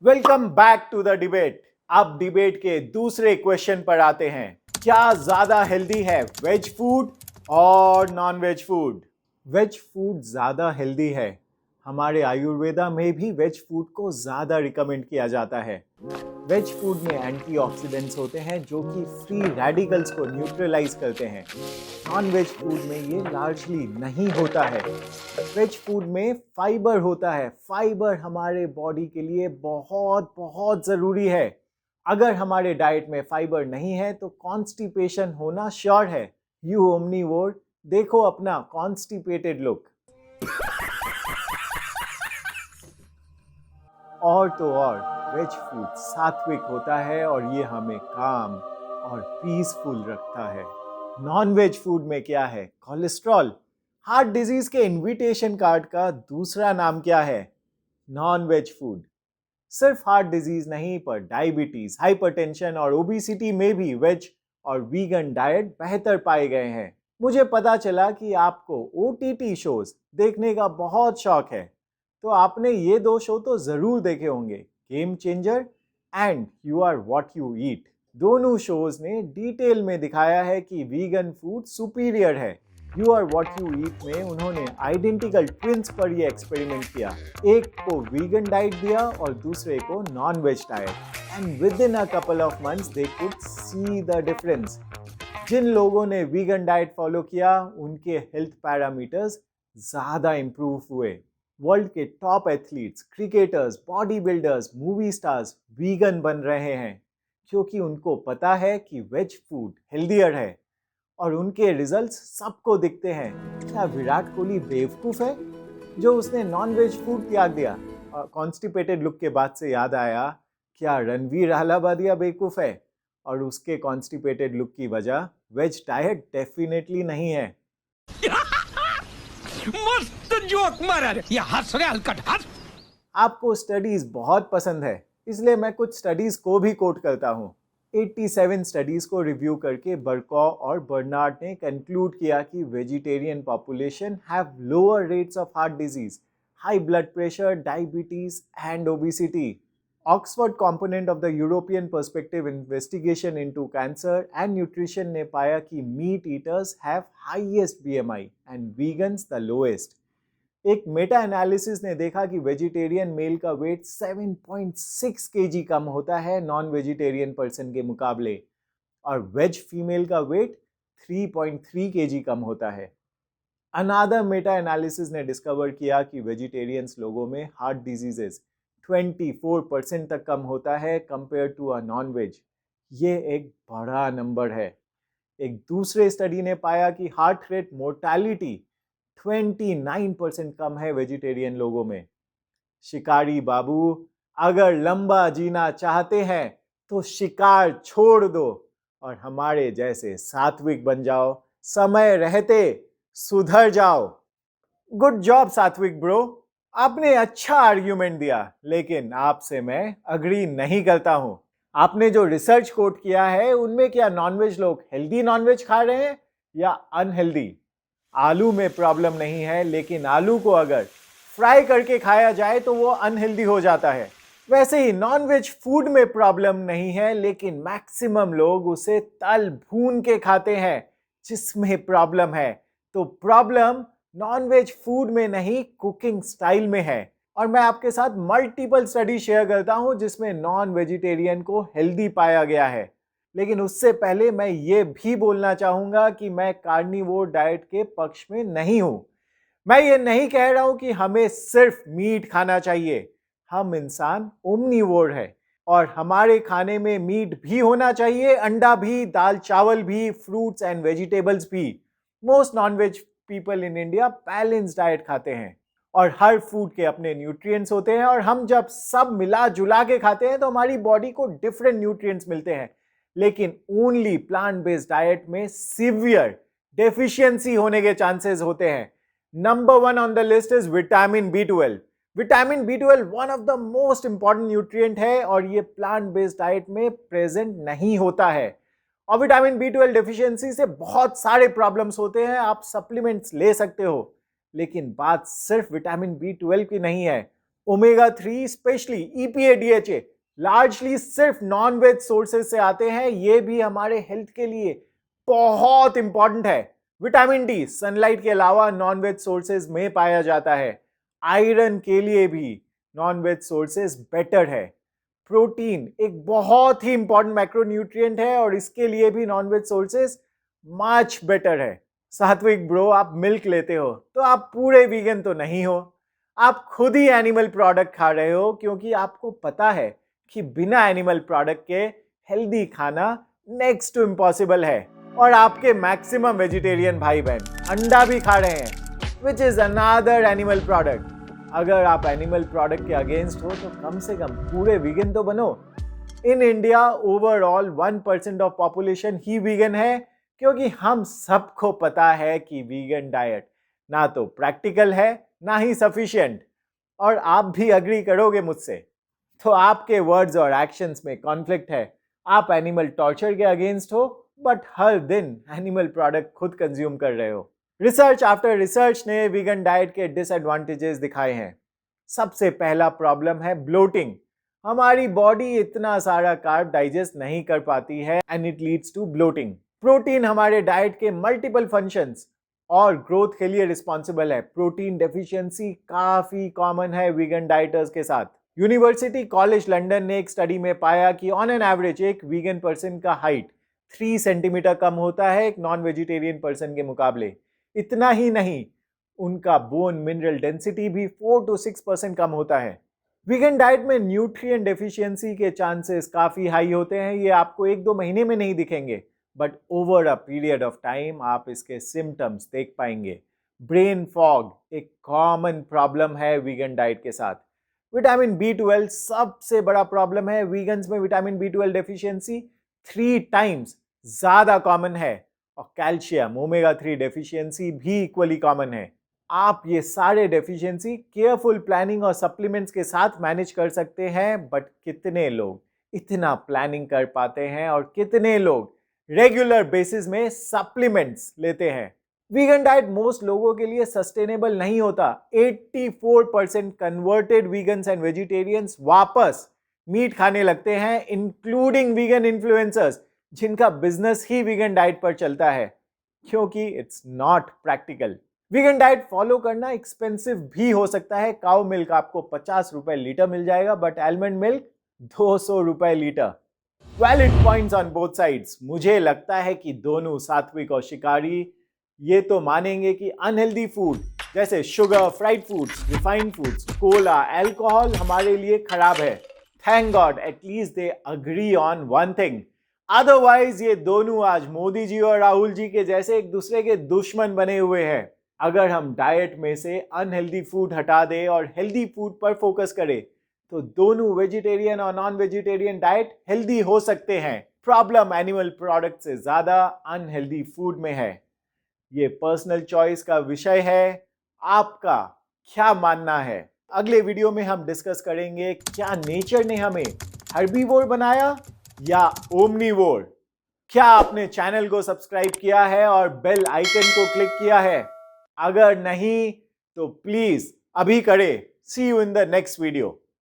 Welcome back to the debate. अब debate के दूसरे क्वेश्चन पर आते हैं। क्या ज्यादा हेल्दी है, वेज फूड और non veg food? Veg food ज्यादा हेल्दी है। हमारे आयुर्वेदा में भी वेज फूड को ज्यादा रिकमेंड किया जाता है। वेज फूड में एंटीऑक्सीडेंट्स होते हैं जो कि फ्री रेडिकल्स को न्यूट्रलाइज करते हैं। नॉन वेज फूड में ये लार्जली नहीं होता है। वेज फूड में फाइबर होता है। फाइबर हमारे बॉडी के लिए बहुत बहुत ज़रूरी है। अगर हमारे डाइट में फाइबर नहीं है तो कॉन्स्टिपेशन होना श्योर है। यू ओमनीवोर, देखो अपना कॉन्स्टिपेटेड लुक। और तो और वेज फूड सात्विक होता है और ये हमें काम और पीसफुल रखता है। नॉन वेज फूड में क्या है? कोलेस्ट्रॉल। हार्ट डिजीज के इनविटेशन कार्ड का दूसरा नाम क्या है? Non veg food. सिर्फ हार्ट डिजीज नहीं पर डायबिटीज, हाइपरटेंशन और ओबेसिटी में भी वेज और वीगन डाइट बेहतर पाए गए हैं। मुझे पता चला कि आपको ओटीटी शोज देखने का बहुत शौक है, तो आपने ये दो शो तो जरूर देखे होंगे, game changer and you are what you eat. दोनों शोज ने डिटेल में दिखाया है कि वीगन फूड सुपीरियर है। You are what you eat में उन्होंने आइडेंटिकल ट्विंस पर ये एक्सपेरिमेंट किया। एक को वीगन डाइट दिया और दूसरे को non veg diet, and within a couple of months they could see the difference. जिन लोगों ने वीगन डाइट फॉलो किया उनके हेल्थ पैरामीटर्स ज्यादा इंप्रूव हुए। वर्ल्ड के top athletes, cricketers, body builders, movie stars vegan बन रहे हैं क्योंकि उनको पता है कि वेज फूड हेल्दियर है और उनके रिजल्ट्स सबको दिखते हैं। क्या विराट कोहली बेवकूफ है जो उसने नॉन वेज फूड त्याग दिया? कॉन्स्टिपेटेड लुक के बाद से याद आया, क्या रणवीर अहलावालिया बेवकूफ है और उसके कॉन्स्टिपेटेड लुक की वजह वेज डाइट डेफिनेटली नहीं है। मस्त जोक मारा रे, ये हंस रे हलकट हंस। आपको स्टडीज बहुत पसंद है, इसलिए मैं कुछ स्टडीज को भी कोट करता हूँ। 87 स्टडीज को रिव्यू करके बर्कॉ और बर्नार्ड ने कंक्लूड किया कि vegetarian population have lower rates of heart disease, high blood pressure, diabetes and obesity. Oxford component of the European perspective investigation into cancer and nutrition ने पाया कि meet eaters have highest BMI and vegans the lowest. एक Meta analysis ने देखा कि vegetarian mail का wait 7.6 KG कम होता है नॉन वेजिटेरियन पर्सन के मुकाबले, और वेज फीमेल का वेट 3.3 केजी कम होता है। अनादर मेटा एनालिसिस ने डिस्कवर किया कि वेजिटेरियंस लोगों में हार्ट डिजीजेस 24% तक कम होता है compare to a non veg. ये एक बड़ा नंबर है। एक दूसरे स्टडी ने पाया कि हार्ट रेट मोर्टालिटी 29% कम है वेजिटेरियन लोगों में। शिकारी बाबू, अगर लंबा जीना चाहते हैं तो शिकार छोड़ दो और हमारे जैसे सात्विक बन जाओ। समय रहते सुधर जाओ। गुड जॉब सात्विक ब्रो, आपने अच्छा आर्ग्यूमेंट दिया, लेकिन आपसे मैं अग्री नहीं करता हूं। आपने जो रिसर्च कोट किया है उनमें क्या नॉनवेज लोग हेल्दी नॉनवेज खा रहे हैं या अनहेल्दी? आलू में प्रॉब्लम नहीं है, लेकिन आलू को अगर फ्राई करके खाया जाए तो वो अनहेल्दी हो जाता है। वैसे ही नॉनवेज फूड में प्रॉब्लम नहीं है, लेकिन मैक्सिमम लोग उसे तल भून के खाते हैं, जिसमें प्रॉब्लम है। तो प्रॉब्लम नॉनवेज फूड में नहीं, कुकिंग स्टाइल में है। और मैं आपके साथ मल्टीपल स्टडी शेयर करता हूं जिसमें नॉन वेजिटेरियन को हेल्दी पाया गया है। लेकिन उससे पहले मैं ये भी बोलना चाहूंगा कि मैं कार्निवोर डाइट के पक्ष में नहीं हूं। मैं ये नहीं कह रहा हूं कि हमें सिर्फ मीट खाना चाहिए। हम इंसान ओमनीवोर है और हमारे खाने में मीट भी होना चाहिए, अंडा भी, दाल चावल भी, फ्रूट्स एंड वेजिटेबल्स भी। Most non veg people in India balance diet खाते हैं और हर फूड के अपने न्यूट्रिएंट्स होते हैं, और हम जब सब मिला जुला के खाते हैं तो हमारी बॉडी को डिफरेंट न्यूट्रिएंट्स मिलते हैं। लेकिन ओनली प्लांट बेस्ड डाइट में सीवियर डेफिशिएंसी होने के चांसेस होते हैं। Number 1 on the list is vitamin B12। Vitamin B12 one of the most important nutrient है और ये प्लांट बेस्ड डाइट में प्रेजेंट नहीं होता है। और विटामिन B12 डेफिशिएंसी से बहुत सारे प्रॉब्लम्स होते हैं। आप सप्लीमेंट्स ले सकते हो, लेकिन बात सिर्फ विटामिन B12 की नहीं है। Omega 3 specially EPA DHA largely सिर्फ नॉन वेज सोर्सेज से आते हैं। ये भी हमारे हेल्थ के लिए बहुत इंपॉर्टेंट है। विटामिन डी सनलाइट के अलावा नॉन वेज सोर्सेज में पाया जाता है। आयरन के लिए भी नॉन वेज सोर्सेज बेटर है। प्रोटीन एक बहुत ही इंपॉर्टेंट मैक्रोन्यूट्रिएंट है और इसके लिए भी non veg sources much better है। सात्विक ब्रो, आप मिल्क लेते हो तो आप पूरे वीगन तो नहीं हो, आप खुद ही एनिमल प्रोडक्ट खा रहे हो, क्योंकि आपको पता है कि बिना एनिमल प्रोडक्ट के हेल्दी खाना नेक्स्ट टू इम्पॉसिबल है। और आपके मैक्सिमम वेजिटेरियन भाई बहन अंडा भी खा रहे हैं, which is another animal product. अगर आप एनिमल प्रोडक्ट के अगेंस्ट हो तो कम से कम पूरे वीगन तो बनो। In India overall 1% of population he vegan है, क्योंकि हम सबको पता है कि वीगन डाइट ना तो प्रैक्टिकल है ना ही सफिशिएंट। और आप भी अग्री करोगे मुझसे। तो आपके वर्ड्स और एक्शंस में कॉन्फ्लिक्ट है। आप एनिमल टॉर्चर के अगेंस्ट हो बट हर दिन एनिमल प्रोडक्ट खुद कंज्यूम कर रहे हो। रिसर्च आफ्टर रिसर्च ने वीगन डाइट के डिसएडवांटेजेस दिखाए हैं। सबसे पहला प्रॉब्लम है ब्लोटिंग। हमारी बॉडी इतना सारा कार्ब डाइजेस्ट नहीं कर पाती है and it leads to bloating. Protein हमारे डाइट के मल्टीपल फंक्शंस और ग्रोथ के लिए रिस्पॉन्सिबल है। प्रोटीन डेफिशिएंसी काफी कॉमन है वीगन डाइटर्स के साथ। यूनिवर्सिटी कॉलेज लंदन ने एक स्टडी में पाया कि ऑन एन एवरेज एक वीगन पर्सन का हाइट 3 सेंटीमीटर कम होता है एक नॉन वेजिटेरियन पर्सन के मुकाबले। इतना ही नहीं, उनका बोन मिनरल डेंसिटी भी 4 to 6% कम होता है। वीगन डाइट में न्यूट्रिएंट डेफिशिएंसी के चांसेस काफी हाई होते हैं। ये आपको 1-2 महीने में नहीं दिखेंगे, but over a period of time आप इसके सिम्टम्स देख पाएंगे। ब्रेन फॉग एक कॉमन प्रॉब्लम है वीगन डाइट के साथ। विटामिन B12 सबसे बड़ा प्रॉब्लम है। वीगन्स में विटामिन B12 डेफिशिएंसी 3 टाइम्स ज्यादा कॉमन है। और कैल्शियम ओमेगा 3 डेफिशिएंसी भी इक्वली कॉमन है। आप ये सारे डेफिशिएंसी केयरफुल प्लानिंग और सप्लीमेंट्स के साथ मैनेज कर सकते हैं, बट कितने लोग इतना प्लानिंग कर पाते हैं और कितने लोग रेगुलर बेसिस में सप्लीमेंट्स लेते हैं। वीगन डाइट मोस्ट लोगों के लिए सस्टेनेबल नहीं होता। 84% कन्वर्टेड वीगन्स एंड वेजिटेरियंस वापस मीट खाने लगते हैं, इंक्लूडिंग वीगन इन्फ्लुएंसर्स जिनका बिजनेस ही वीगन डाइट पर चलता है, क्योंकि it's not practical. Vegan diet follow करना एक्सपेंसिव भी हो सकता है। काउ मिल्क आपको 50 रुपए लीटर मिल जाएगा, बट आलमंड मिल्क 200 रुपए litre. Valid points on both sides. मुझे लगता है कि दोनों सात्विक और शिकारी ये तो मानेंगे कि अनहेल्दी फूड जैसे sugar, fried foods, refined foods, Cola, alcohol हमारे लिए खराब है। Thank God at least they agree on one thing. Otherwise ये दोनों आज मोदी जी और राहुल जी के जैसे एक दूसरे के दुश्मन बने हुए हैं। अगर हम डाइट में से अनहेल्दी फूड हटा दें और हेल्दी फूड पर फोकस करें तो दोनों वेजिटेरियन और नॉन वेजिटेरियन डाइट हेल्दी हो सकते हैं। प्रॉब्लम एनिमल प्रोडक्ट से ज्यादा अनहेल्दी फूड में है। ये पर्सनल चॉइस का विषय है। आपका क्या मानना है? अगले वीडियो में हम डिस्कस करेंगे क्या नेचर ने हमें हर्बीवोर बनाया या ओमनीवोर। क्या आपने चैनल को सब्सक्राइब किया है और बेल आइकन को क्लिक किया है? अगर नहीं तो प्लीज अभी करें। See you in the next video.